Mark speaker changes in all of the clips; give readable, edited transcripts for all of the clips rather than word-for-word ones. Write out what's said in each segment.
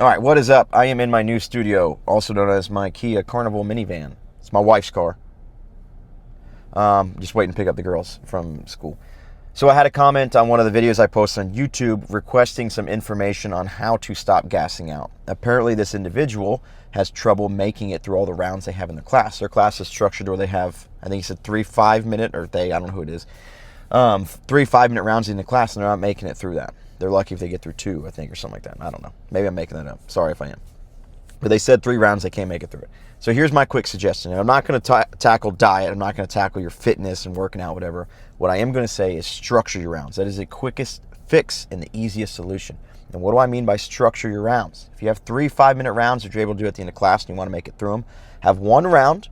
Speaker 1: All right, what is up? I am in my new studio, also known as my Kia Carnival minivan. It's my wife's car. Just waiting to pick up the girls from school. So I had a comment on one of the videos I posted on YouTube requesting some information on how to stop gassing out. Apparently this individual has trouble making it through all the rounds they have in the class. Their class is structured where they have, I think he said 3 5-minute, or I don't know who it is, 3 5-minute rounds in the class, and they're not making it through that. They're lucky if they get through 2, I think, or something like that. I don't know. Maybe I'm making that up. Sorry if I am. But they said 3 rounds, they can't make it through it. So here's my quick suggestion. And I'm not going to tackle diet. I'm not going to tackle your fitness and working out, whatever. What I am going to say is structure your rounds. That is the quickest fix and the easiest solution. And what do I mean by structure your rounds? If you have 3 5-minute rounds that you're able to do at the end of class and you want to make it through them, have one round,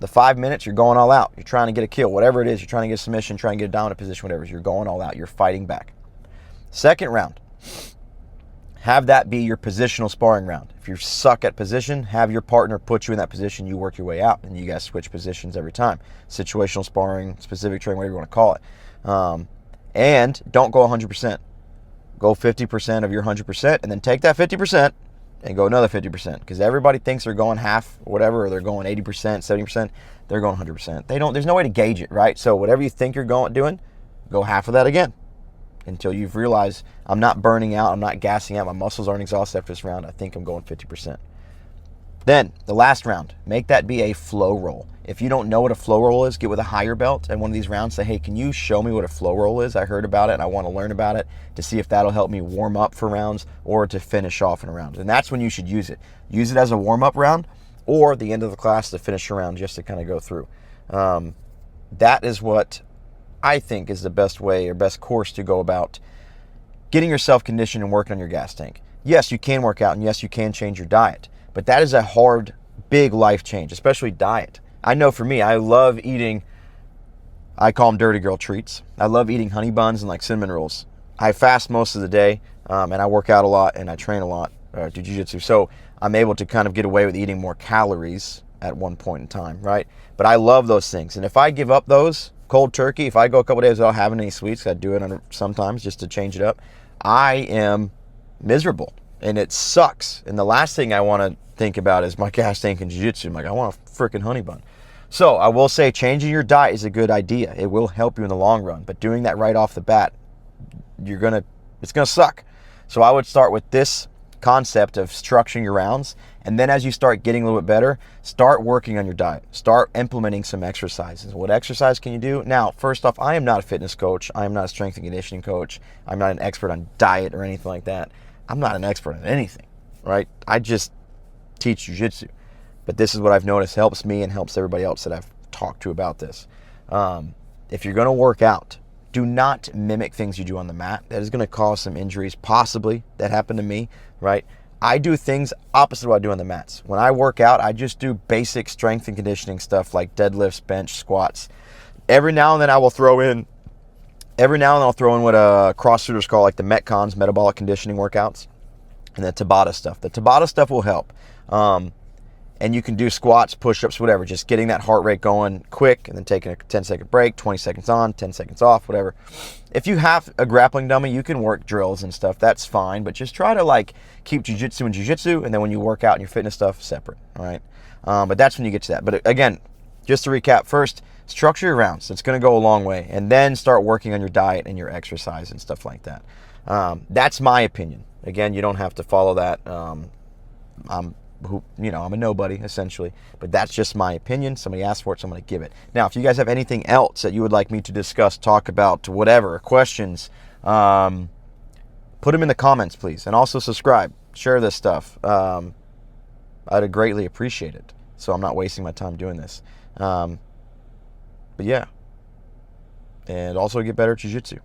Speaker 1: the 5 minutes, you're going all out. You're trying to get a kill, whatever it is. You're trying to get a submission, trying to get a dominant position, whatever it is. You're going all out. You're fighting back. Second round, have that be your positional sparring round. If you suck at position, have your partner put you in that position, you work your way out, and you guys switch positions every time. Situational sparring, specific training, whatever you want to call it. And don't go 100%. Go 50% of your 100%, and then take that 50% and go another 50%. Because everybody thinks they're going half or whatever, or they're going 80%, 70%. They're going 100%. There's no way to gauge it, right? So whatever you think you're doing, go half of that again, until you've realized I'm not burning out, I'm not gassing out, my muscles aren't exhausted after this round, I think I'm going 50%. Then, the last round, make that be a flow roll. If you don't know what a flow roll is, get with a higher belt and one of these rounds, say, hey, can you show me what a flow roll is? I heard about it and I want to learn about it to see if that'll help me warm up for rounds or to finish off in a round. And that's when you should use it. Use it as a warm-up round or the end of the class to finish a round just to kind of go through. That is what I think is the best way or best course to go about getting yourself conditioned and working on your gas tank. Yes, you can work out, and yes, you can change your diet, but that is a hard, big life change, especially diet. I know for me, I love eating, I call them dirty girl treats. I love eating honey buns and like cinnamon rolls. I fast most of the day, and I work out a lot, and I train a lot, do jiu-jitsu, so I'm able to kind of get away with eating more calories at one point in time, right? But I love those things, and if I give up those, cold turkey, if I go a couple days without having any sweets, I do it sometimes just to change it up, I am miserable and it sucks. And the last thing I want to think about is my gas tank and jiu-jitsu. I'm like, I want a freaking honey bun. So I will say changing your diet is a good idea. It will help you in the long run, but doing that right off the bat, it's gonna suck. So I would start with this concept of structuring your rounds, and then as you start getting a little bit better, start working on your diet. Start implementing some exercises. What exercise can you do? Now, first off, I am not a fitness coach. I am not a strength and conditioning coach. I'm not an expert on diet or anything like that. I'm not an expert on anything, right? I just teach jiu-jitsu. But this is what I've noticed helps me and helps everybody else that I've talked to about this. If you're gonna work out, do not mimic things you do on the mat. That is going to cause some injuries, possibly. That happened to me, right? I do things opposite of what I do on the mats. When I work out, I just do basic strength and conditioning stuff like deadlifts, bench, squats. Every now and then I'll throw in what CrossFitters call like the Metcons, metabolic conditioning workouts, and the Tabata stuff. The Tabata stuff will help. And you can do squats, push-ups, whatever, just getting that heart rate going quick and then taking a 10-second break, 20 seconds on, 10 seconds off, whatever. If you have a grappling dummy, you can work drills and stuff. That's fine, but just try to like keep jiu-jitsu and jiu-jitsu, and then when you work out and your fitness stuff, separate, all right? But that's when you get to that. But again, just to recap, first, structure your rounds. It's going to go a long way. And then start working on your diet and your exercise and stuff like that. That's my opinion. Again, you don't have to follow that. I'm a nobody, essentially, but that's just my opinion. Somebody asked for it, so I'm going to give it. Now, if you guys have anything else that you would like me to discuss, talk about, whatever, questions, put them in the comments, please. And also subscribe, share this stuff. I'd greatly appreciate it, so I'm not wasting my time doing this. But yeah, and also get better at jiu-jitsu.